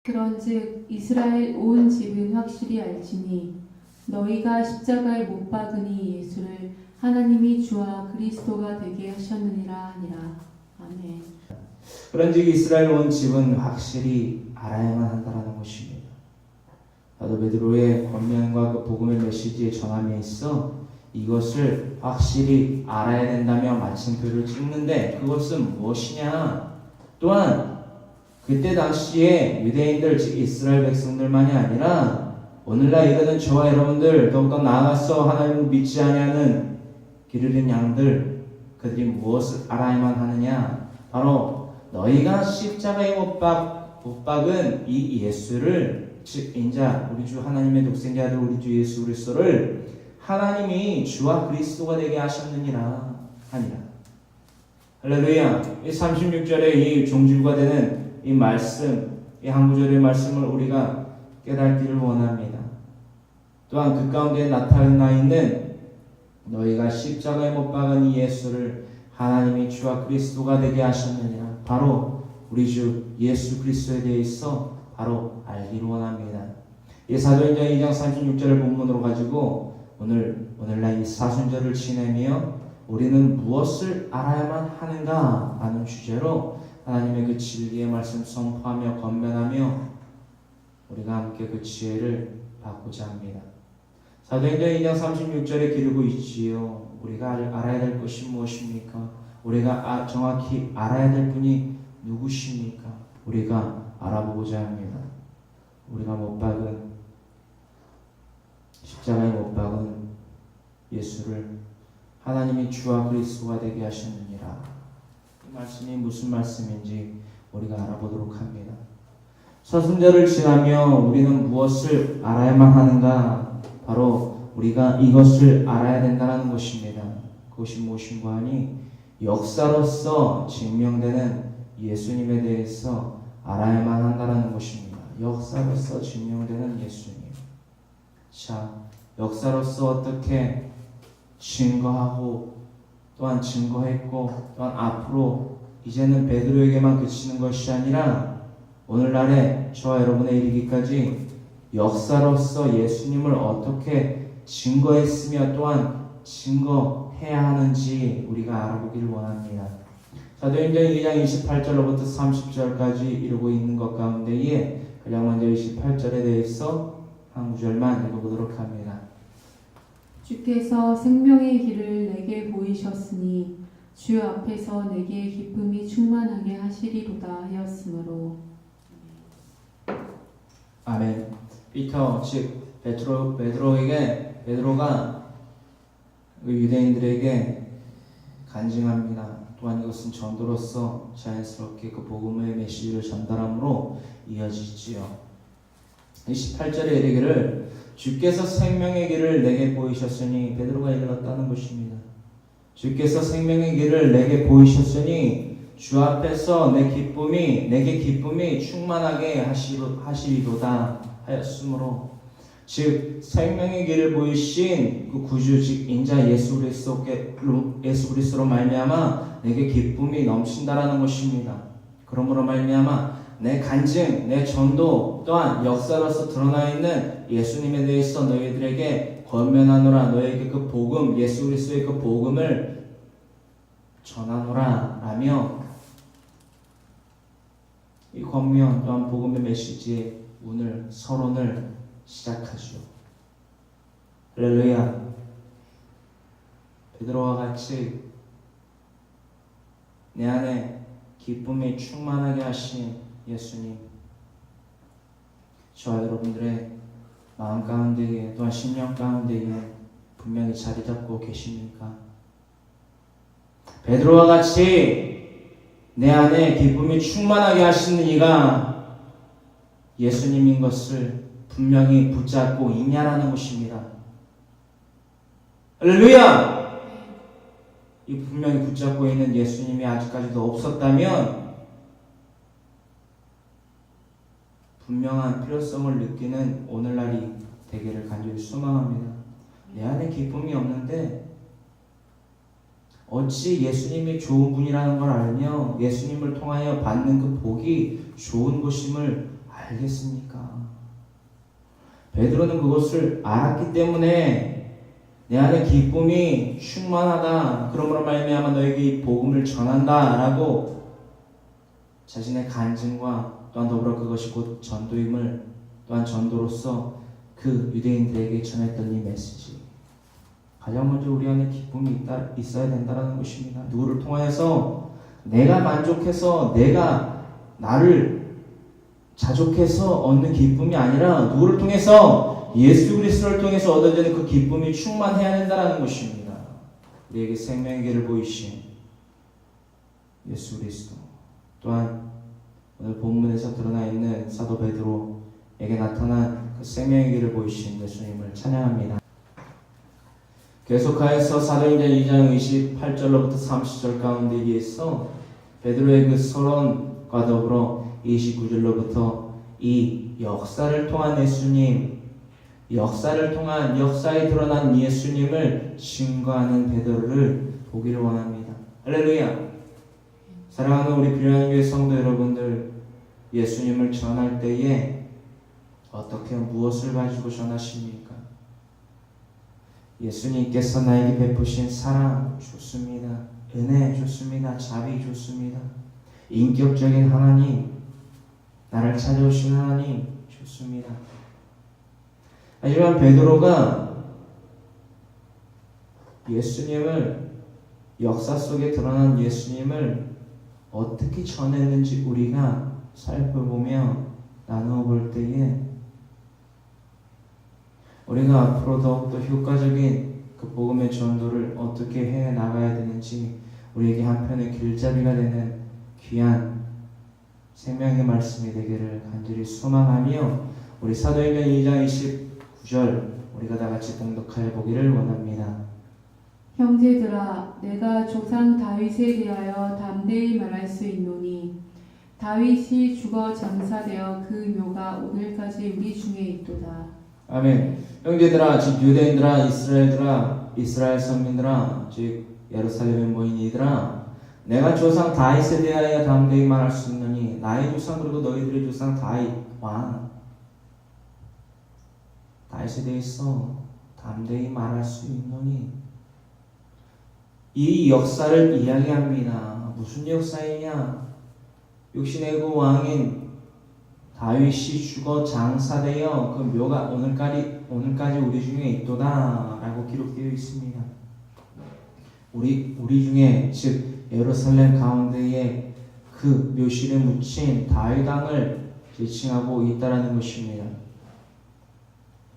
그런즉 이스라엘 온 집은 확실히 알지니 너희가 십자가에 못 박으니 예수를 하나님이 주와 그리스도가 되게 하셨느니라 하니라. 아멘. 그런즉 이스라엘 온 집은 확실히 알아야만 한다라는 것입니다. 나도 베드로의 권면과 그 복음의 메시지의 전함에 있어 이것을 확실히 알아야 된다며 마침표를 찍는데 그것은 무엇이냐? 또한 그때 당시에 유대인들 즉 이스라엘 백성들만이 아니라 오늘날 이르는 저와 여러분들 더욱더 나아가서 하나님을 믿지 아니하는 기르는 양들 그들이 무엇을 알아야만 하느냐? 바로 너희가 십자가에 못 박은 이 예수를 즉 인자 우리 주 하나님의 독생자 아들 우리 주 예수 그리스도를 하나님이 주와 그리스도가 되게 하셨느니라 하니라. 할렐루야. 이 36절의 이 종주가 되는 이 말씀, 이 한 구절의 말씀을 우리가 깨닫기를 원합니다. 또한 그 가운데 나타나 있는 너희가 십자가에 못 박은 이 예수를 하나님이 주와 그리스도가 되게 하셨느니라. 바로 우리 주 예수 그리스도에 대해서 바로 알기를 원합니다. 이 사도행전 2장 36절을 본문으로 가지고 오늘날 이 사순절을 지내며 우리는 무엇을 알아야만 하는가 하는 주제로 하나님의 그 진리의 말씀 선포하며 건면하며 우리가 함께 그 지혜를 받고자 합니다. 사도행전 2장 36절에 기르고 있지요. 우리가 알아야 될 것이 무엇입니까? 우리가 정확히 알아야 될 분이 누구십니까? 우리가 알아보고자 합니다. 우리가 못 박은 십자가에 못 박은 예수를 하나님이 주와 그리스도가 되게 하셨느니라. 이 말씀이 무슨 말씀인지 우리가 알아보도록 합니다. 사순절을 지나며 우리는 무엇을 알아야만 하는가? 바로 우리가 이것을 알아야 된다는 것입니다. 그것이 무엇인가 하니 역사로서 증명되는 예수님에 대해서 알아야만 한다는 것입니다. 역사로서 증명되는 예수님. 자, 역사로서 어떻게 증거하고 또한 증거했고 또한 앞으로 이제는 베드로에게만 그치는 것이 아니라 오늘날에 저와 여러분에 이르기까지 역사로서 예수님을 어떻게 증거했으며 또한 증거해야 하는지 우리가 알아보기를 원합니다. 사도행전 2장 28절로부터 30절까지 이루고 있는 것 가운데에 가장 먼저 28절에 대해서 한 구절만 읽어보도록 합니다. 주께서 생명의 길을 내게 보이셨으니 주 앞에서 내게 기쁨이 충만하게 하시리로다 하였으므로. 아멘. 피터 즉 베드로가 유대인들에게 간증합니다. 또한 이것은 전도로서 자연스럽게 그 복음의 메시지를 전달함으로 이어지지요. 28절에 이르기를 주께서 생명의 길을 내게 보이셨으니 베드로가 일렀다는 것입니다. 주께서 생명의 길을 내게 보이셨으니 주 앞에서 내게 기쁨이 충만하게 하시리로다 하였으므로 즉 생명의 길을 보이신 그 구주 즉 인자 예수 그리스도로 말미암아 내게 기쁨이 넘친다라는 것입니다. 그러므로 말미암아 내 간증, 내 전도 또한 역사로서 드러나 있는 예수님에 대해서 너희들에게 권면하노라. 너희에게 그 복음, 예수 그리스도의 그 복음을 전하노라 라며 이 권면 또한 복음의 메시지의 서론을 시작하죠. 할렐루야. 베드로와 같이 내 안에 기쁨이 충만하게 하신 예수님, 저와 여러분들의 마음 가운데에 또한 심령 가운데에 분명히 자리 잡고 계십니까? 베드로와 같이 내 안에 기쁨이 충만하게 하시는 이가 예수님인 것을 분명히 붙잡고 있냐라는 것입니다. 할렐루야! 이 분명히 붙잡고 있는 예수님이 아직까지도 없었다면 분명한 필요성을 느끼는 오늘날이 되기를 간절히 소망합니다. 내 안에 기쁨이 없는데 어찌 예수님이 좋은 분이라는 걸 알며 예수님을 통하여 받는 그 복이 좋은 것임을 알겠습니까? 베드로는 그것을 알았기 때문에 내 안에 기쁨이 충만하다. 그러므로 말미암아 너에게 이 복음을 전한다라고 자신의 간증과 또한 더불어 그것이 곧 전도임을 또한 전도로서 그 유대인들에게 전했던 이 메시지. 가장 먼저 우리 안에 기쁨이 있어야 된다는 것입니다. 누구를 통하여서 내가 만족해서 내가 나를 자족해서 얻는 기쁨이 아니라 누구를 통해서 예수 그리스도를 통해서 얻어지는 그 기쁨이 충만해야 된다는 것입니다. 우리에게 생명의 길을 보이신 예수 그리스도 또한 오늘 본문에서 드러나 있는 사도 베드로에게 나타난 그 생명의 길을 보이신 예수님을 찬양합니다. 계속하여서 사도행전 2장 28절로부터 30절 가운데 이에서 베드로의 그 서론과 더불어 29절로부터 이 역사를 통한 예수님, 역사를 통한 역사에 드러난 예수님을 증거하는 베드로를 보기를 원합니다. 할렐루야. 사랑하는 우리 비련교회 성도 여러분들, 예수님을 전할 때에 어떻게 무엇을 가지고 전하십니까? 예수님께서 나에게 베푸신 사랑 좋습니다. 은혜 좋습니다. 자비 좋습니다. 인격적인 하나님, 나를 찾아오신 하나님 좋습니다. 하지만 베드로가 예수님을, 역사 속에 드러난 예수님을 어떻게 전했는지 우리가 살펴보며 나누어 볼 때에 우리가 앞으로 더욱더 효과적인 그 복음의 전도를 어떻게 해 나가야 되는지 우리에게 한편의 길잡이가 되는 귀한 생명의 말씀이 되기를 간절히 소망하며 우리 사도행전 2장 29절 우리가 다 같이 봉독하여 보기를 원합니다. 형제들아, 내가 조상 다윗에 대하여 담대히 말할 수 있노니 다윗이 죽어 장사되어 그 묘가 오늘까지 우리 중에 있도다. 아멘. 형제들아, 즉 유대인들아, 이스라엘들아, 이스라엘 선민들아, 즉 예루살렘에 모인 이들아, 내가 조상 다윗에 대하여 담대히 말할 수 있느니 나의 조상 그리고 너희들의 조상 다윗 왕 다윗에 대해서 담대히 말할 수 있느니 이 역사를 이야기합니다. 무슨 역사이냐? 육신의 그 왕인 다윗이 죽어 장사되어 그 묘가 오늘까지 우리 중에 있도다 라고 기록되어 있습니다. 우리 중에 즉 예루살렘 가운데에 그 묘실에 묻힌 다윗 왕을 지칭하고 있다라는 것입니다.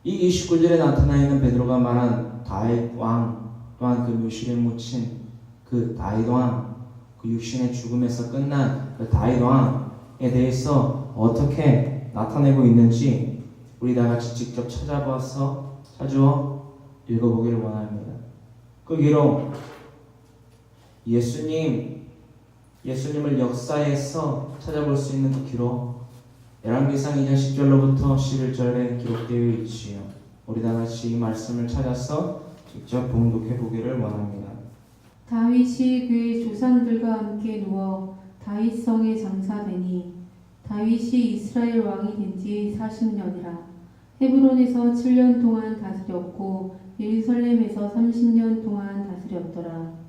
이 29절에 나타나 있는 베드로가 말한 다윗 왕 또한 그 묘실에 묻힌 그 다윗 왕, 그 육신의 죽음에서 끝난 그 다윗 왕에 대해서 어떻게 나타내고 있는지 우리 다 같이 직접 찾아주어 읽어보기를 원합니다. 그 기록 예수님을 역사에서 찾아볼 수 있는 그 기록 열왕기상 2장 10절로부터 11절에 기록되어 있지요. 우리 다 같이 이 말씀을 찾아서 직접 봉독해 보기를 원합니다. 다윗이 그의 조상들과 함께 누워 다윗성에 장사되니 다윗이 이스라엘 왕이 된 지 40년이라. 헤브론에서 7년 동안 다스렸고 예루살렘에서 30년 동안 다스렸더라.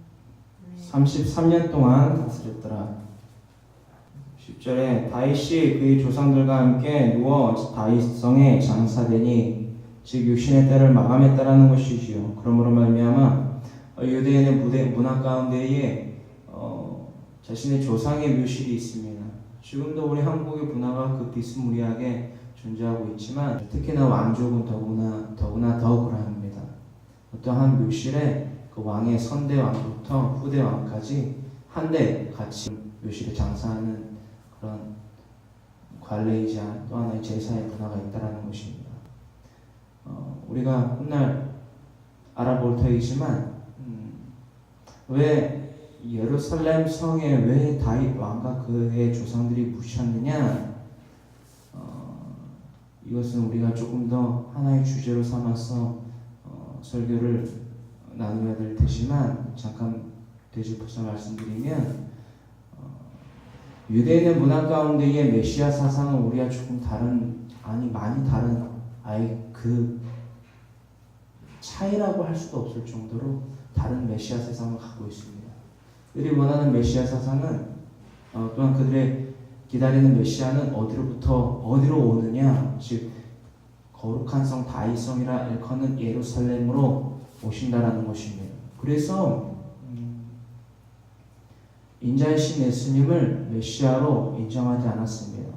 33년 동안 다스렸더라. 10절에 다윗이 그의 조상들과 함께 누워 다윗성에 장사되니 즉 육신의 때를 마감했다라는 것이지요. 그러므로 말미암아 유대인의 문화 가운데에 자신의 조상의 묘실이 있습니다. 지금도 우리 한국의 문화가 그 비스무리하게 존재하고 있지만 특히나 왕족은 더구나 더 그러합니다. 어떠한 묘실에 그 왕의 선대 왕부터 후대 왕까지 한데 같이 묘실에 장사하는 그런 관례이자 또 하나의 제사의 문화가 있다라는 것입니다. 우리가 훗날 알아볼 터이지만 왜 예루살렘 성에 왜 다윗 왕과 그의 조상들이 묻혔느냐? 이것은 우리가 조금 더 하나의 주제로 삼아서 설교를 나누어야 될 테지만 잠깐 되짚어서 말씀드리면 유대인의 문화 가운데의 메시아 사상은 우리가 조금 다른, 아니 많이 다른, 아예 그 차이라고 할 수도 없을 정도로 다른 메시아 세상을 갖고 있습니다. 그들이 원하는 메시아 사상은 또한 그들의 기다리는 메시아는 어디로 오느냐, 즉 거룩한 성 다윗성이라 일컫는 예루살렘으로 오신다라는 것입니다. 그래서 인자이신 예수님을 메시아로 인정하지 않았습니다.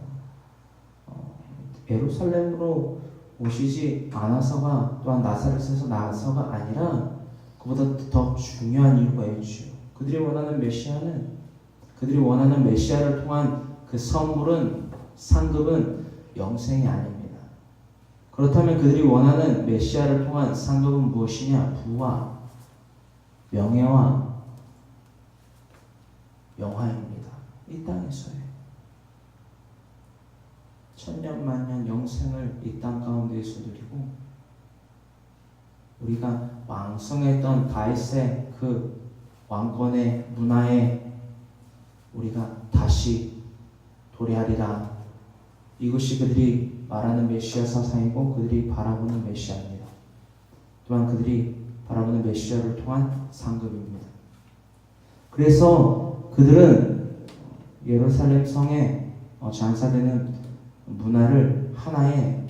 예루살렘으로 오시지 않아서가, 또한 나사렛에서 나서가 아니라 그보다 더 중요한 이유가 있죠. 그들이 원하는 메시아를 통한 그 선물은, 상급은 영생이 아닙니다. 그렇다면 그들이 원하는 메시아를 통한 상급은 무엇이냐? 부와 명예와 영화입니다. 이 땅에서의 천년 만년 영생을 이 땅 가운데에서 누리고, 우리가 왕성했던 다윗의 그 왕권의 문화에 우리가 다시 도래하리라. 이것이 그들이 말하는 메시아 사상이고 그들이 바라보는 메시아입니다. 또한 그들이 바라보는 메시아를 통한 상급입니다. 그래서 그들은 예루살렘 성에 장사되는 문화를 하나의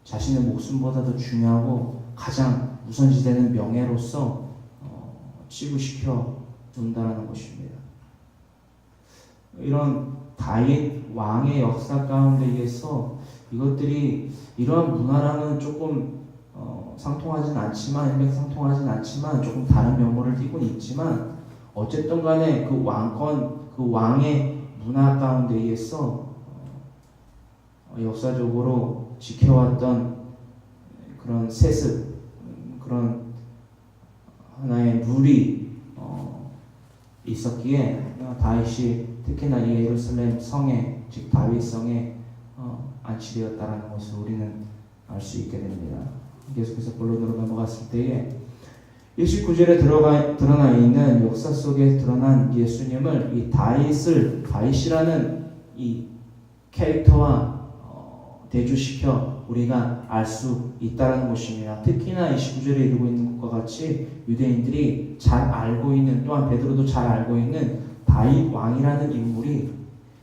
자신의 목숨보다도 중요하고 가장 우선시되는 명예로서 치부시켜 놓는다는 것입니다. 이런 다윗 왕의 역사 가운데에서 이러한 문화랑은 조금 상통하진 않지만, 일맥상통하진 않지만 조금 다른 면모를 띠고 있지만, 어쨌든 간에 그 왕권, 그 왕의 문화 가운데에서 역사적으로 지켜왔던 그런 세습, 그런 하나의 룰이 있었기에 다윗이 특히나 이 예루살렘 성에, 즉 다윗성에 안치되었다라는 것을 우리는 알 수 있게 됩니다. 계속해서 본론으로 넘어갔을 때에 19절에 드러나 있는 역사 속에 드러난 예수님을 이 다윗이라는 이 캐릭터와 대조시켜 우리가 알 수 있다는 것입니다. 특히나 29절에 이르고 있는 것과 같이 유대인들이 잘 알고 있는, 또한 베드로도 잘 알고 있는 다윗 왕이라는 인물이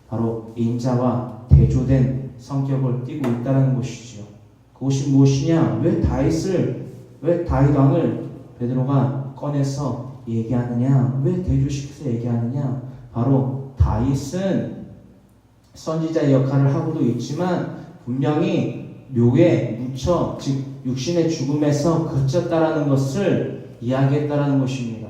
바로 인자와 대조된 성격을 띠고 있다는 것이지요. 그것이 무엇이냐? 왜 다윗 왕을 베드로가 꺼내서 얘기하느냐? 왜 대조시켜서 얘기하느냐? 바로 다윗은 선지자의 역할을 하고도 있지만 분명히 묘에 묻혀, 즉 육신의 죽음에서 그쳤다라는 것을 이야기했다라는 것입니다.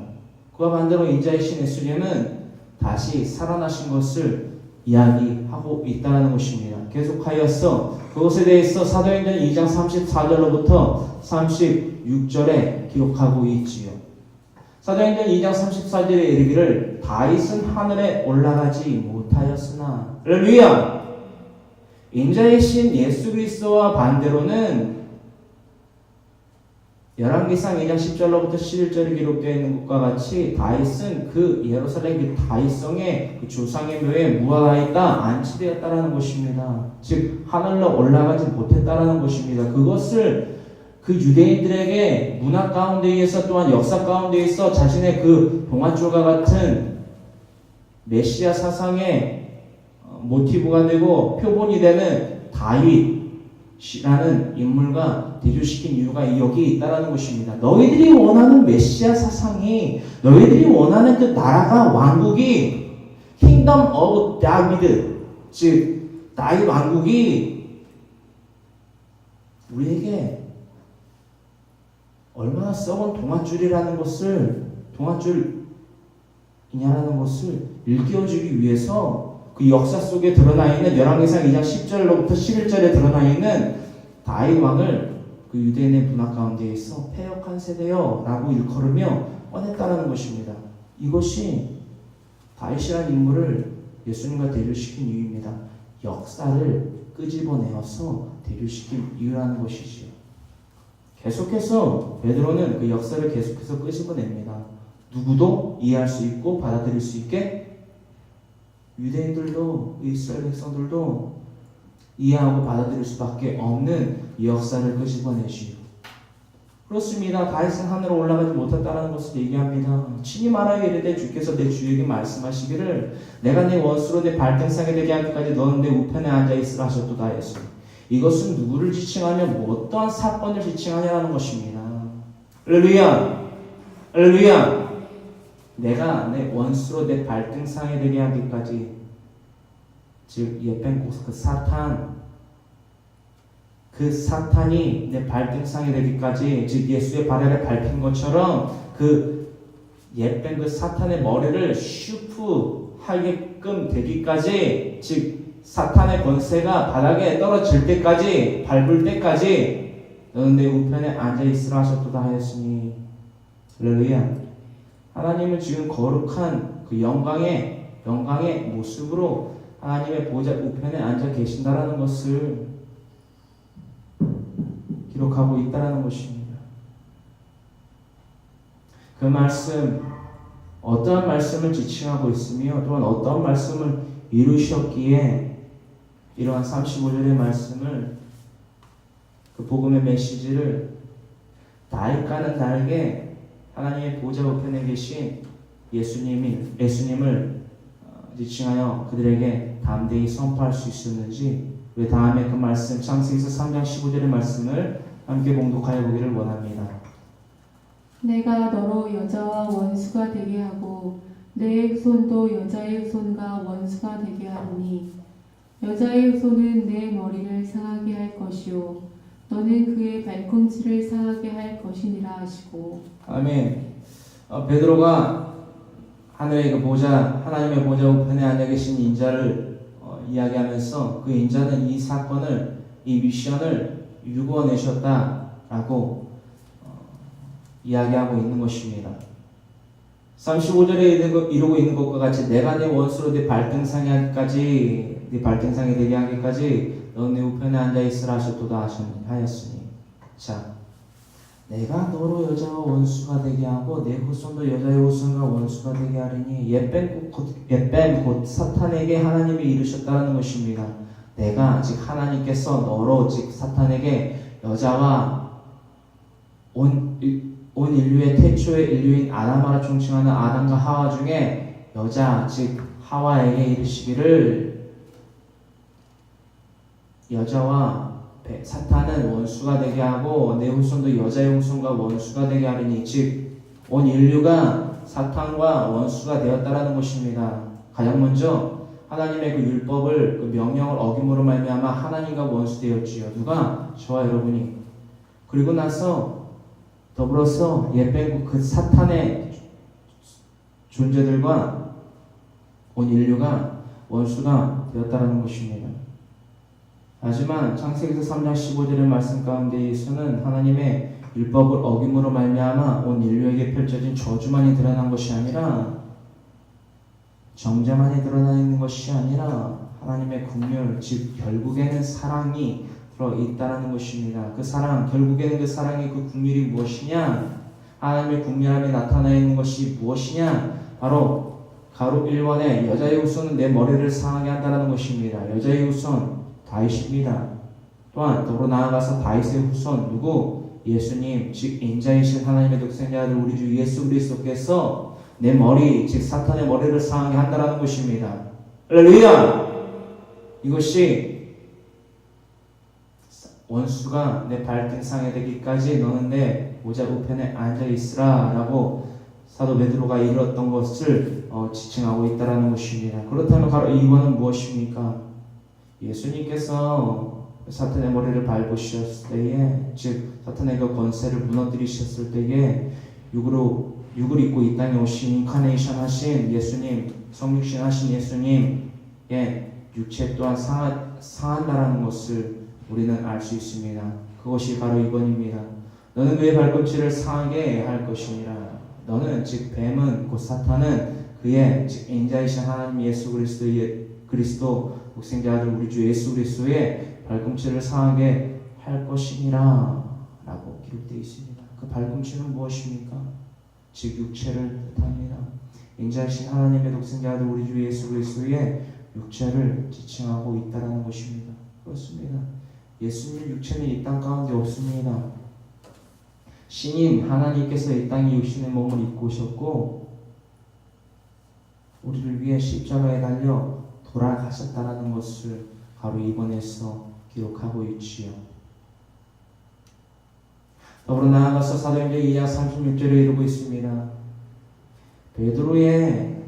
그와 반대로 인자이신 예수님은 다시 살아나신 것을 이야기하고 있다는 것입니다. 계속하여서 그것에 대해서 사도행전 2장 34절로부터 36절에 기록하고 있지요. 사도행전 2장 34절에 이르기를 다윗은 하늘에 올라가지 못하였으나, 할렐루야! 인자이신 예수 그리스도와 반대로는 열왕기상 2장 10절로부터 11절에 기록되어 있는 것과 같이 다윗은 그 예루살렘 그 다윗성의 그 조상의 묘에 무화과에다 안치되었다라는 것입니다. 즉 하늘로 올라가지 못했다라는 것입니다. 그것을 그 유대인들에게 문화 가운데에서, 또한 역사 가운데에서 자신의 그 동아줄과 같은 메시아 사상의 모티브가 되고 표본이 되는 다윗이라는 인물과 대조시킨 이유가 여기 있다라는 것입니다. 너희들이 원하는 메시아 사상이, 너희들이 원하는 그 나라가, 왕국이 Kingdom of David, 즉 다윗 왕국이 우리에게 얼마나 썩은 동아줄이라는 것을, 동아줄이냐라는 것을 일깨워주기 위해서 그 역사 속에 드러나 있는 열왕기상 2장 10절로부터 11절에 드러나 있는 다윗 왕을 그 유대인의 문화 가운데에서 패역한 세대요 라고 일컬으며 꺼냈다라는 것입니다. 이것이 다윗이라는 인물을 예수님과 대조시킨 이유입니다. 역사를 끄집어내어서 대조시킨 이유라는 것이지요. 계속해서 베드로는 그 역사를 계속해서 끄집어냅니다. 누구도 이해할 수 있고 받아들일 수 있게 유대인들도 이스라엘 백성들도 이해하고 받아들일 수밖에 없는 이 역사를 끄집어내시오. 그렇습니다. 다윗은 하늘로 올라가지 못했다는 것을 얘기합니다. 친히 말하여 이르되 주께서 내 주에게 말씀하시기를 내가 내 원수로 내 발등상에 되게 하기까지 너는 내 우편에 앉아 있으라 하셨도다 했으니 이것은 누구를 지칭하며 뭐 어떠한 사건을 지칭하냐는 것입니다. 할렐루야! 할렐루야! 내가 내 원수로 내 발등상에 되게 하기까지, 즉 예펜 그 사탄이 내 발등상에 되기까지, 즉 예수의 발 아래 밟힌 것처럼 그 예뺀 그 사탄의 머리를 슈프하게끔 되기까지, 즉 사탄의 권세가 바닥에 떨어질 때까지, 밟을 때까지 너는 내 우편에 앉아있으라 하셨도다 하였으니. 할렐루야. 하나님은 지금 거룩한 그 영광의 모습으로 하나님의 보좌 우편에 앉아 계신다라는 것을 기록하고 있다라는 것입니다. 그 말씀, 어떠한 말씀을 지칭하고 있으며 또한 어떠한 말씀을 이루셨기에 이러한 35절의 말씀을, 그 복음의 메시지를 다윗과는 다르게 하나님의 보좌 우편에 계신 예수님을 지칭하여 그들에게 담대히 선포할 수 있었는지, 왜 다음에 그 말씀 창세기서 3장 15절의 말씀을 함께 봉독하여 보기를 원합니다. 내가 너로 여자와 원수가 되게 하고 내 후손도 여자의 후손과 원수가 되게 하리니 여자의 후손은 내 머리를 상하게 할 것이요 너는 그의 발꿈치를 상하게 할 것이니라 하시고. 아멘. 베드로가 하나님의 보좌 우편에 앉아 계신 인자를 이야기하면서 그 인자는 이 사건을, 이 미션을 이루어내셨다라고 이야기하고 있는 것입니다. 35절에 이루고 있는 것과 같이 내가 내 원수로 네 발등상에 되게 하기까지 너는 내 우편에 앉아 있으라 하셨도다 하였으니. 자, 내가 너로 여자와 원수가 되게 하고 내 후손도 여자의 후손과 원수가 되게 하리니 예뺀 곧 사탄에게 하나님이 이르셨다는 것입니다. 내가, 즉 하나님께서 너로, 즉 사탄에게 여자와 온 인류의 태초의 인류인 아담아라 총칭하는 아담과 하와 중에 여자, 즉 하와에게 이르시기를 여자와 사탄은 원수가 되게 하고 내 후손도 여자의 후손과 원수가 되게 하리니, 즉 온 인류가 사탄과 원수가 되었다라는 것입니다. 가장 먼저 하나님의 그 율법을, 그 명령을 어김으로 말미암아 하나님과 원수되었지요. 누가? 저와 여러분이. 그리고 나서 더불어서 예배고 그 사탄의 존재들과 온 인류가 원수가 되었다라는 것입니다. 하지만 창세기서 3장 15절의 말씀 가운데에서는 하나님의 율법을 어김으로 말미암아 온 인류에게 펼쳐진 저주만이 드러난 것이 아니라, 정죄만이 드러나 있는 것이 아니라 하나님의 긍휼, 즉 결국에는 사랑이 들어있다라는 것입니다. 그 사랑, 결국에는 그 사랑의 그 긍휼이 무엇이냐? 하나님의 긍휼함이 나타나 있는 것이 무엇이냐? 바로 가로 1번에 여자의 후손은 내 머리를 상하게 한다는 것입니다. 여자의 후손 다윗입니다. 또한 더불어 나아가서 다윗의 후손 누구? 예수님, 즉 인자이신 하나님의 독생자 아들 우리 주 예수 그리스도께서 내 머리, 즉 사탄의 머리를 상하게 한다는 것입니다. 할렐루야! 이것이 원수가 내 발등상에 되기까지 너는 내 보좌 우편에 앉아 있으라 라고 사도 베드로가 이르렀던 것을 지칭하고 있다는 것입니다. 그렇다면 가로 2번은 무엇입니까? 예수님께서 사탄의 머리를 밟으셨을 때에, 즉 사탄의 그 권세를 무너뜨리셨을 때에 육을 입고 이 땅에 오신 인카네이션 하신 예수님, 성육신 하신 예수님의 육체 또한 상한다라는 것을 우리는 알 수 있습니다. 그것이 바로 2번입니다. 너는 그의 발꿈치를 상하게 할 것이니라. 너는, 즉 뱀은, 곧 사탄은 그의, 즉 인자이신 하나님 예수 그리스도 독생자 아들 우리 주 예수 그리스도의 발꿈치를 상하게 할 것이니라 라고 기록되어 있습니다. 그 발꿈치는 무엇입니까? 즉 육체를 뜻합니다. 인자하신 하나님의 독생자 아들 우리 주 예수 그리스도의 육체를 지칭하고 있다라는 것입니다. 그렇습니다. 예수님의 육체는 이 땅 가운데 없습니다. 신인 하나님께서 이 땅에 육신의 몸을 입고 오셨고 우리를 위해 십자가에 달려 돌아가셨다라는 것을 바로 이번에서 기록하고 있지요. 더불어 나아가서 사도행전 2장 36절에 이르고 있습니다. 베드로의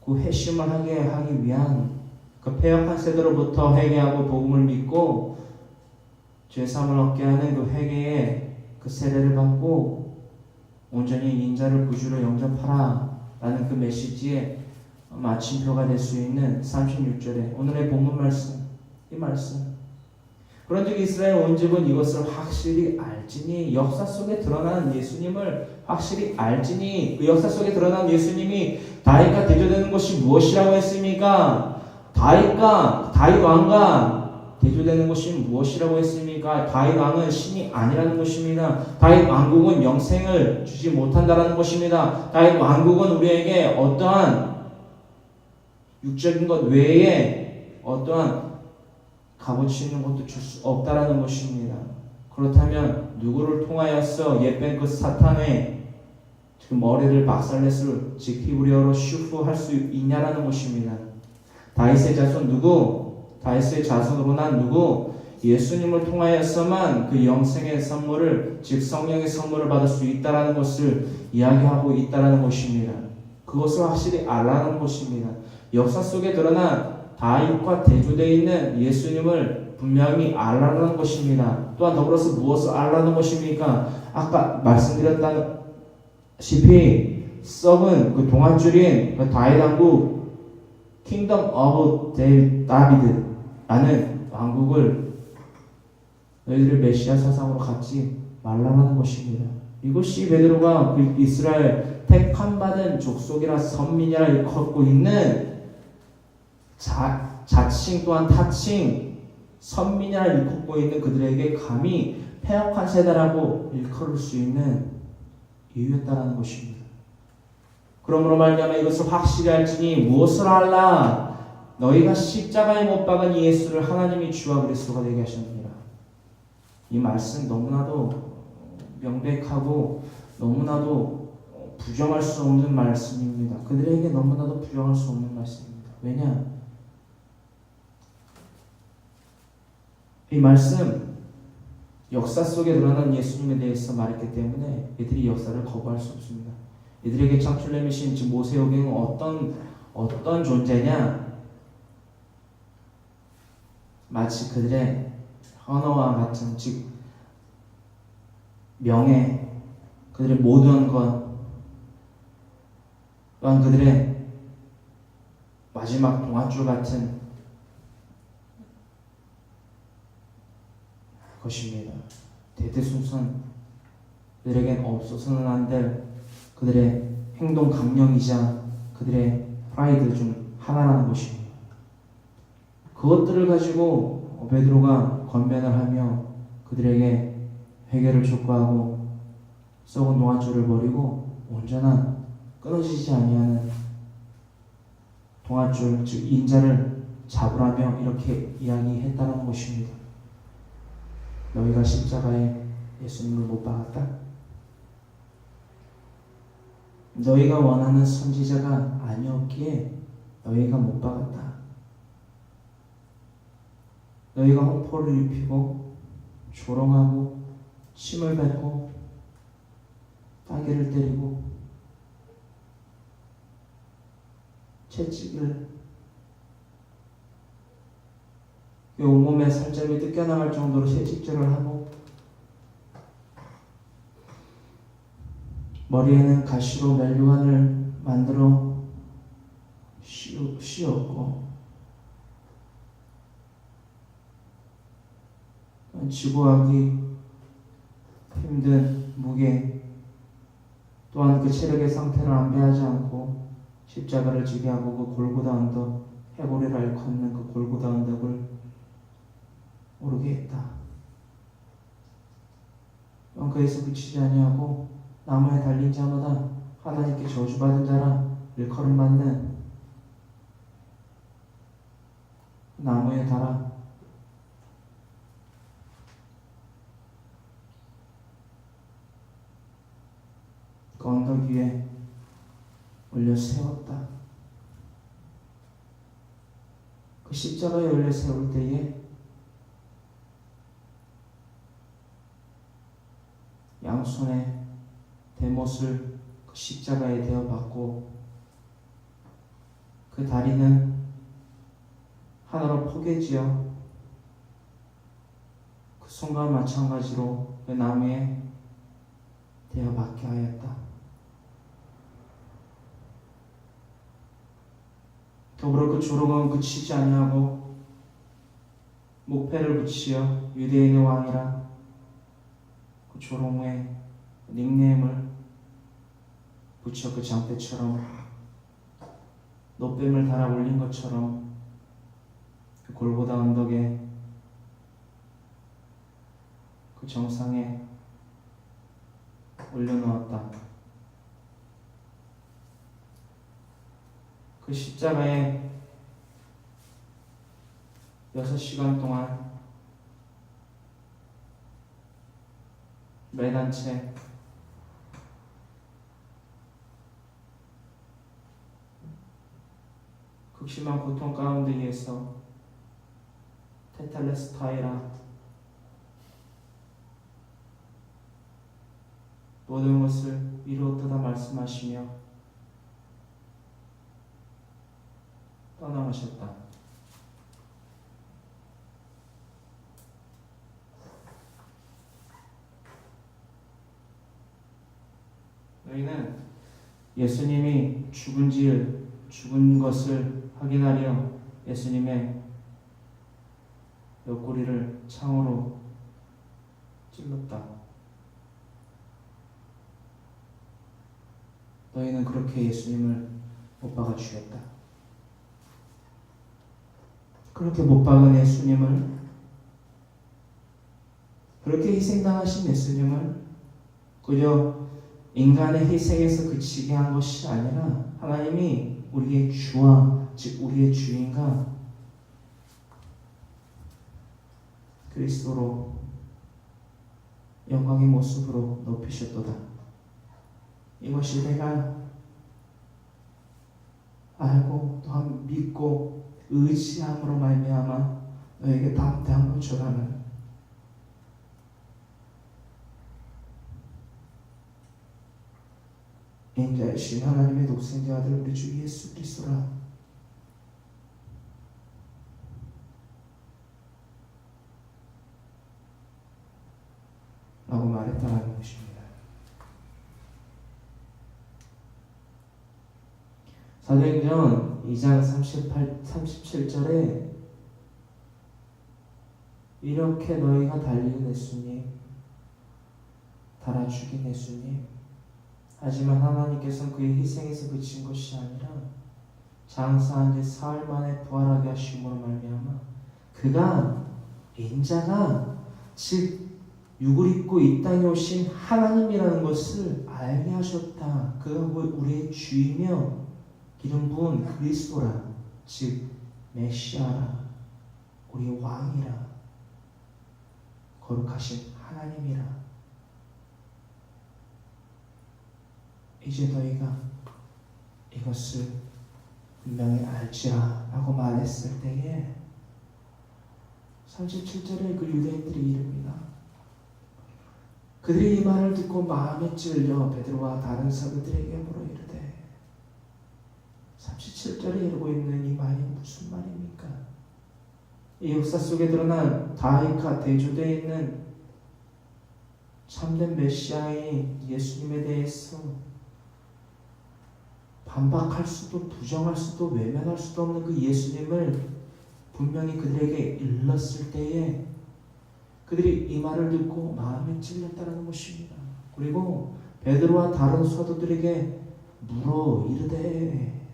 그 회심을 하기 위한 그 패역한 세대로부터 회개하고 복음을 믿고 죄사함을 얻게 하는 그 회개의 그 세례를 받고 온전히 인자를 구주로 영접하라 라는 그 메시지의 마침표가 될 수 있는 36절에 오늘의 본문 말씀, 이 말씀. 그런즉 이스라엘 온 집은 이것을 확실히 알지니, 역사 속에 드러난 예수님을 확실히 알지니, 그 역사 속에 드러난 예수님이 다윗과 대조되는 것이 무엇이라고 했습니까? 다윗 왕과 대조되는 것이 무엇이라고 했습니까? 다윗 왕은 신이 아니라는 것입니다. 다윗 왕국은 영생을 주지 못한다라는 것입니다. 다윗 왕국은 우리에게 어떠한 육적인 것 외에 어떠한 값어치 있는 것도 줄 수 없다라는 것입니다. 그렇다면 누구를 통하여서 옛뱀 그 사탄의 그 머리를 박살냈을 즉 히브리어로 슈프할 수 있냐라는 것입니다. 다윗의 자손 누구? 다윗의 자손으로 난 누구? 예수님을 통하여서만 그 영생의 선물을 즉 성령의 선물을 받을 수 있다라는 것을 이야기하고 있다라는 것입니다. 그것을 확실히 알라는 것입니다. 역사 속에 드러난 다윗과 대조되어 있는 예수님을 분명히 알라는 것입니다. 또한 더불어서 무엇을 알라는 것입니까? 아까 말씀드렸다시피 썩은 그 동안줄인 그 다윗 왕국 킹덤 오브 다비드라는 왕국을 너희들의 메시아 사상으로 갖지 말라는 것입니다. 이것이 베드로가 그 이스라엘 택함 받은 족속이라 선민이라 일컫고 있는 자칭 또한 타칭 선민이라 일컫고 있는 그들에게 감히 패역한 세대라고 일컬을 수 있는 이유였다라는 것입니다. 그러므로 말미암아 이것을 확실히 알지니 무엇을 알라? 너희가 십자가에 못 박은 이 예수를 하나님이 주와 그리스도가 되게 하셨느니라. 이 말씀 너무나도 명백하고 너무나도 부정할 수 없는 말씀입니다. 그들에게 너무나도 부정할 수 없는 말씀입니다. 왜냐? 이 말씀 역사 속에 드러난 예수님에 대해서 말했기 때문에 이들이 역사를 거부할 수 없습니다. 이들에게 창출내미신 즉 모세오경은 어떤 존재냐? 마치 그들의 언어와 같은 즉 명예, 그들의 모든 것, 또한 그들의 마지막 동아줄 같은 것입니다. 대대손손 그들에겐 없어서는 안 될 그들의 행동 강령이자 그들의 프라이드 중 하나라는 것입니다. 그것들을 가지고 베드로가 권면을 하며 그들에게 회개를 촉구하고 썩은 동아줄을 버리고 온전한 끊어지지 아니하는 동아줄 즉 인자를 잡으라며 이렇게 이야기했다는 것입니다. 너희가 십자가에 예수님을 못 박았다? 너희가 원하는 선지자가 아니었기에 너희가 못 박았다. 너희가 홍포를 입히고 조롱하고 침을 뱉고 따개를 때리고 채찍을 온몸에 살점이 뜯겨나갈 정도로 채찍질을 하고 머리에는 가시로 면류관을 만들어 씌웠고 지구하기 힘든 무게 또한 그 체력의 상태를 안배하지 않고 십자가를 지게 하고 그 골고다 언덕 해골이라 일컫는 그 골고다 언덕을 오르게 했다. 또한 그에서 그치지 아니하고 나무에 달린 자마다 하나님께 저주받은 자라 일컬음받는 나무에 달아 그 언덕 위에 올려 세웠다. 그 십자가에 올려 세울 때에 양손에 대못을 그 십자가에 대어 받고 그 다리는 하나로 포개지어 그 손과 마찬가지로 그 나무에 대어 받게 하였다. 더불어 그 조롱은 그치지 아니하고 목패를 붙이어 유대인의 왕이라 그 조롱의 닉네임을 붙여 그 장대처럼 노뱀을 달아 올린 것처럼 그 골고다 언덕에 그 정상에 올려놓았다. 그 십자가에 6시간 동안 매단 채 극심한 고통 가운데 의해서 테텔레스타이라 모든 것을 이루었다 말씀하시며 떠나가셨다. 너희는 예수님이 죽은 것을 확인하려 예수님의 옆구리를 창으로 찔렀다. 너희는 그렇게 예수님을 못 박아 죽였다. 그렇게 못 박은 예수님을, 그렇게 희생당하신 예수님을 그저 인간의 희생에서 그치게 한 것이 아니라 하나님이 우리의 주와, 즉 우리의 주인과 그리스도로 영광의 모습으로 높이셨도다. 이것이 내가 알고 또한 믿고 의지함으로 말미암아 너에게 담대함으로 전하는 인자이신 하나님의 독생자 아들 우리 주 예수 그리스도라. 라고 말했다는 것입니다. 사도행전 2장 37절에 이렇게 너희가 달리는 예수님, 달아 죽인 예수님, 하지만 하나님께서는 그의 희생에서 그친 것이 아니라 장사한 지 사흘 만에 부활하게 하심으로 말미암아 그가 인자가 즉 육을 입고 이 땅에 오신 하나님이라는 것을 알게 하셨다. 그가 우리의 주이며 기름 부은 그리스도라, 즉 메시아라, 우리 왕이라, 거룩하신 하나님이라. 이제 너희가 이것을 분명히 알지라 라고 말했을 때에 37절에 그 유대인들이 이릅니다. 그들이 이 말을 듣고 마음에 찔려 베드로와 다른 사도들에게 물어 이르되 37절에 이르고 있는 이 말이 무슨 말입니까? 이 역사 속에 드러난 다이카 대조되어 있는 참된 메시아인 예수님에 대해서 반박할 수도 부정할 수도 외면할 수도 없는 그 예수님을 분명히 그들에게 일렀을 때에 그들이 이 말을 듣고 마음에 찔렸다는 것입니다. 그리고 베드로와 다른 사도들에게 물어 이르되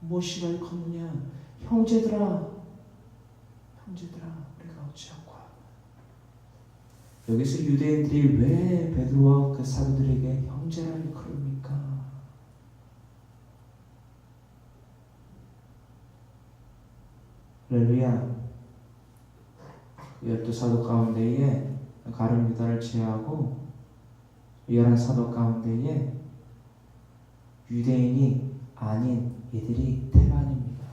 무엇이라 일컫느냐? 형제들아 우리가 어찌하고 하나. 여기서 유대인들이 왜 베드로와 그 사도들에게 형제라 일컬습니까? 할렐루야. 열두 사도 가운데에 가룟 유다를 제외하고 11사도 가운데에 유대인이 아닌 이들이 태반입니다.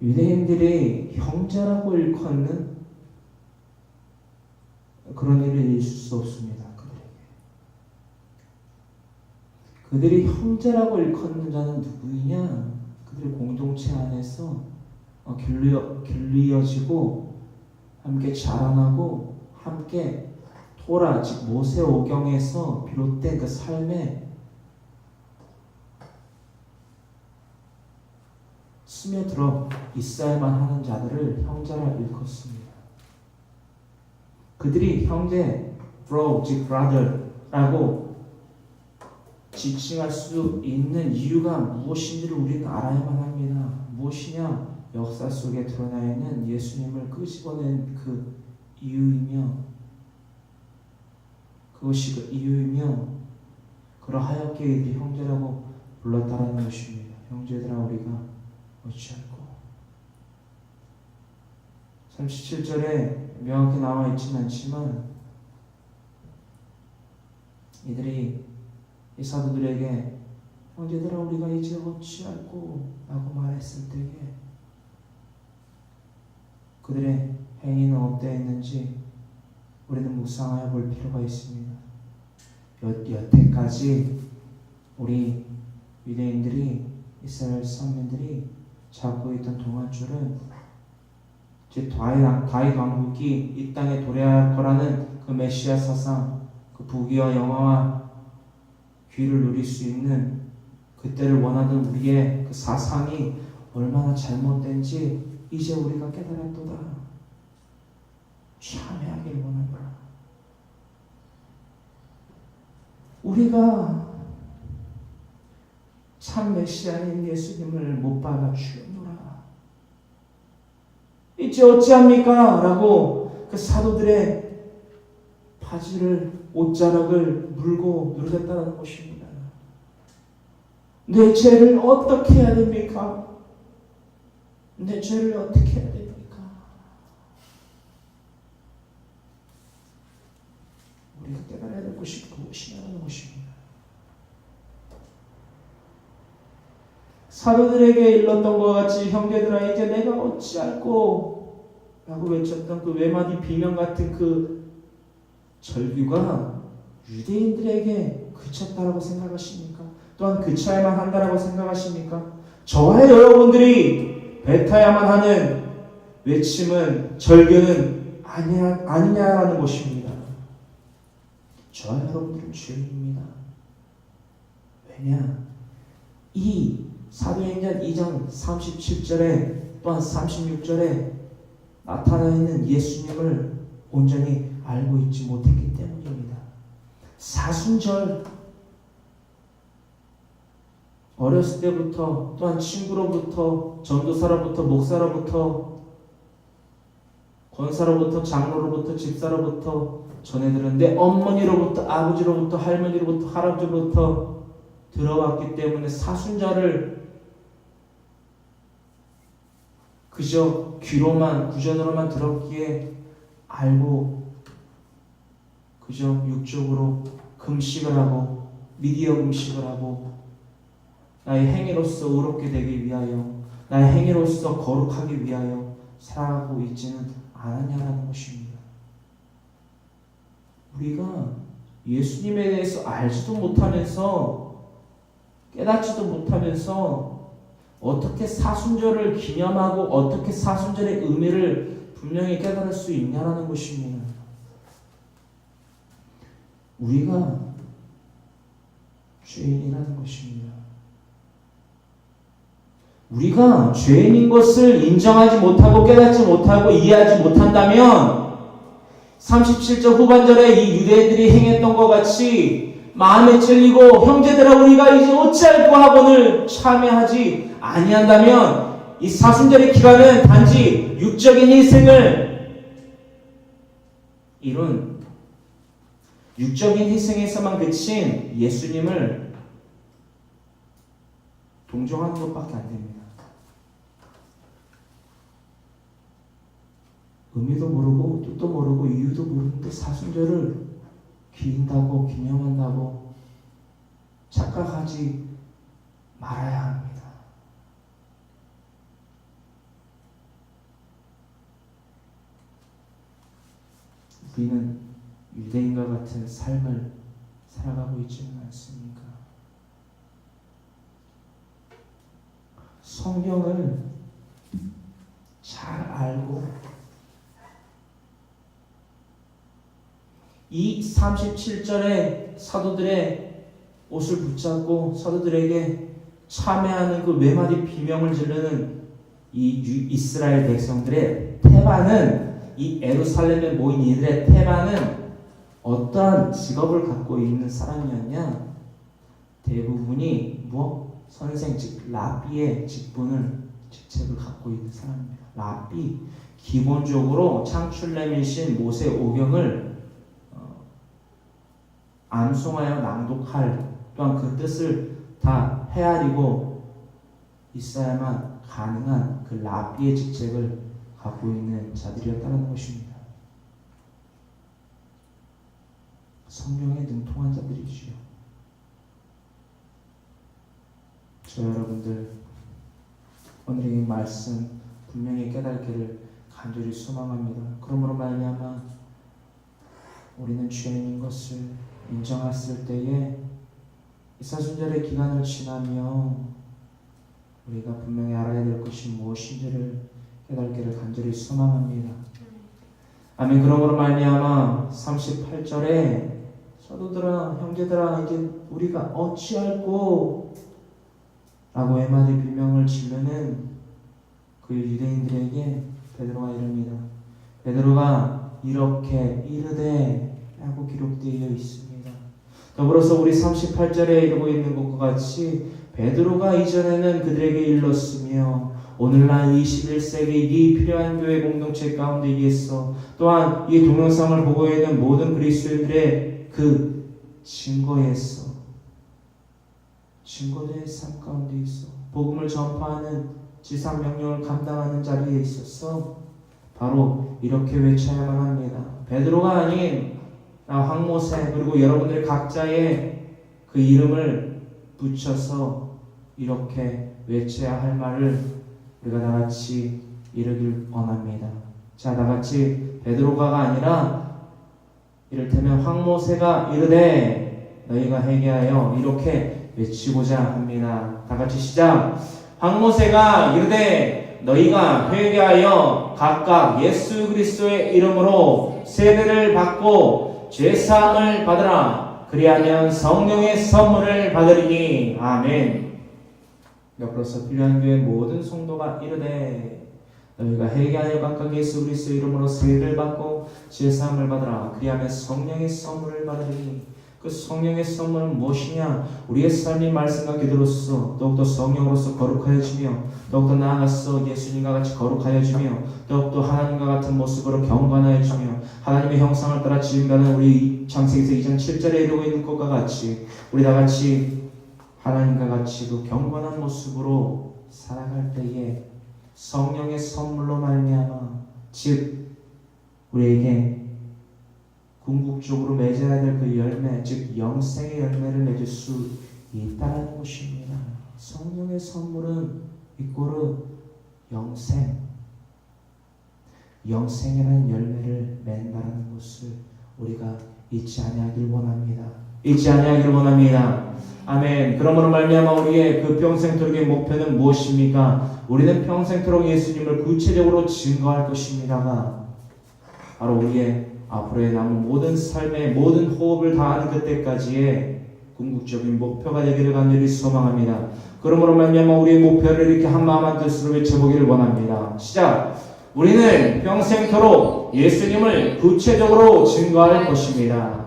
유대인들이 형제라고 일컫는 그런 일을 있을 수 없습니다. 그들이 형제라고 일컫는 자는 누구이냐? 그들의 공동체 안에서 길리어지고 함께 자라나고 함께 토라 즉 모세오경에서 비롯된 그 삶에 스며들어 있어야만 하는 자들을 형제라 일컫습니다. 그들이 형제, bro, 즉 brother라고 지칭할 수 있는 이유가 무엇인지를 우리는 알아야만 합니다. 무엇이냐? 역사 속에 드러나 있는 예수님을 끄집어낸 그 이유이며 그것이 그 이유이며 그러하였기에 이들이 형제라고 불렀다라는 것입니다. 형제들아 우리가 어찌할꼬. 37절에 명확히 나와 있지는 않지만 이들이 이 사도들에게 형제들아 우리가 이제 어찌할꼬 라고 말했을 때에 그들의 행위는 어떠했는지 우리는 묵상하여 볼 필요가 있습니다. 여태까지 우리 유대인들이 이스라엘 선민들이 잡고 있던 동안줄은 즉 다윗 왕국이 이 땅에 도래할 거라는 그 메시아 사상, 그 부귀와 영화와 귀를 누릴 수 있는 그때를 원하던 우리의 그 사상이 얼마나 잘못된지 이제 우리가 깨달았도다. 참회하길 원한다. 우리가 참 메시아인 예수님을 못 박아 죽였노라. 이제 어찌합니까? 라고 그 사도들의 바지를 옷자락을 물고 누르셨다는 것입니다. 내 죄를 어떻게 해야 됩니까? 내 죄를 어떻게 해야 됩니까? 우리가 깨달아야 될 것이 무엇이냐는 것입니다. 사도들에게 일렀던 것 같이 형제들아 이제 내가 어찌할꼬 라고 외쳤던 그 외마디 비명 같은 그 절규가 유대인들에게 그쳤다라고 생각하십니까? 또한 그쳐야만 한다라고 생각하십니까? 저와 여러분들이 뱉어야만 하는 외침은 절규는 아니냐라는 것입니다. 저와 여러분들은 죄인입니다. 왜냐? 이 사도행전 2장 37절에 또한 36절에 나타나 있는 예수님을 온전히 알고 있지 못했기 때문입니다. 사순절 어렸을 때부터 또한 친구로부터 전도사로부터 목사로부터 권사로부터 장로로부터 집사로부터 전해들은 내 어머니로부터 아버지로부터 할머니로부터 할아버지로부터 들어왔기 때문에 사순절을 그저 귀로만 구전으로만 들었기에 알고 그저 육적으로 금식을 하고 미디어 금식을 하고 나의 행위로서 의롭게 되기 위하여 나의 행위로서 거룩하기 위하여 살아가고 있지는 않았냐는 것입니다. 우리가 예수님에 대해서 알지도 못하면서 깨닫지도 못하면서 어떻게 사순절을 기념하고 어떻게 사순절의 의미를 분명히 깨달을 수 있냐라는 것입니다. 우리가 죄인이라는 것입니다. 우리가 죄인인 것을 인정하지 못하고 깨닫지 못하고 이해하지 못한다면 37절 후반절에 이 유대인들이 행했던 것 같이 마음에 찔리고 형제들아 우리가 이제 어찌할꼬 하고는 참회하지 아니한다면 이 사순절의 기간은 단지 육적인 희생을 이룬 육적인 희생에서만 그친 예수님을 동정하는 것밖에 안 됩니다. 의미도 모르고 뜻도 모르고 이유도 모르는데 사순절을 기린다고 기념한다고 착각하지 말아야 합니다. 우리는 유대인과 같은 삶을 살아가고 있지는 않습니까? 성경을 잘 알고 이 37절의 사도들의 옷을 붙잡고 사도들에게 참회하는 그 외마디 비명을 지르는 이 이스라엘 백성들의 태반은, 이 예루살렘에 모인 이들의 태반은 어떠한 직업을 갖고 있는 사람이었냐? 대부분이 선생, 즉 랍비의 직책을 갖고 있는 사람입니다. 랍비, 기본적으로 창출렘이신 모세 오경을 암송하여 낭독할, 또한 그 뜻을 다 헤아리고 있어야만 가능한 그 랍비의 직책을 갖고 있는 자들이었다는 것입니다. 성경에 능통한 자들이지요. 저 여러분들 오늘 이 말씀 분명히 깨닫기를 간절히 소망합니다. 그러므로 말미암아 우리는 죄인인 것을 인정했을 때에 이 사순절의 기간을 지나며 우리가 분명히 알아야 될 것이 무엇인지를 깨닫기를 간절히 소망합니다. 아멘. 그러므로 말미암아 38절에 사도들아, 형제들아, 이제 우리가 어찌할꼬 라고 외마디 비명을 지르는 그 유대인들에게 베드로가 이릅니다. 베드로가 이렇게 이르되 라고 기록되어 있습니다. 더불어서 우리 38절에 이르고 있는 것과 같이 베드로가 이전에는 그들에게 일렀으며 오늘날 21세기 이 필요한 교회 공동체 가운데에서 또한 이 동영상을 보고 있는 모든 그리스도인들의 그 증거들의 삶 가운데 있어 복음을 전파하는 지상 명령을 감당하는 자리에 있어서 바로 이렇게 외쳐야만 합니다. 베드로가 아닌 황모세, 그리고 여러분들의 각자의 그 이름을 붙여서 이렇게 외쳐야 할 말을 우리가 다같이 이르길 원합니다. 자, 다같이 베드로가 아니라 이를테면 황모세가 이르되 너희가 회개하여 이렇게 외치고자 합니다. 다같이 시작. 황모세가 이르되 너희가 회개하여 각각 예수 그리스도의 이름으로 세례를 받고 죄사함을 받으라. 그리하면 성령의 선물을 받으리니. 아멘. 옆으로서 필요한 교회 모든 성도가 이르되 너희가 회개하여 각각 예수 그리스도의 이름으로 세례를 받고 죄사함을 받으라. 그리하면 성령의 선물을 받으리니. 그 성령의 선물은 무엇이냐? 우리의 삶이 말씀과 기도로서 더욱더 성령으로서 거룩하여지며 더욱더 나아가서 예수님과 같이 거룩하여지며 더욱더 하나님과 같은 모습으로 경건하여지며 하나님의 형상을 따라 지음받는 우리 창세기서 2장 7절에 이루고 있는 것과 같이 우리 다같이 하나님과 같이 그 경건한 모습으로 살아갈 때에 성령의 선물로 말미암아 즉 우리에게 궁극적으로 맺어야 될 그 열매, 즉 영생의 열매를 맺을 수 있다는 것입니다. 성령의 선물은 이꼬르 영생이라는 열매를 맺는다는 것을 우리가 잊지 아니하길 원합니다. 잊지 아니하길 원합니다. 아멘. 그러므로 말미암아 우리의 그 평생토록의 목표는 무엇입니까? 우리는 평생토록 예수님을 구체적으로 증거할 것입니다가 바로 우리의 앞으로의 남은 모든 삶의 모든 호흡을 다하는 그때까지의 궁극적인 목표가 되기를 간절히 소망합니다. 그러므로 말미암아 우리의 목표를 이렇게 한마음 한뜻으로 외쳐보기를 원합니다. 시작! 우리는 평생토록 예수님을 구체적으로 증거할 것입니다.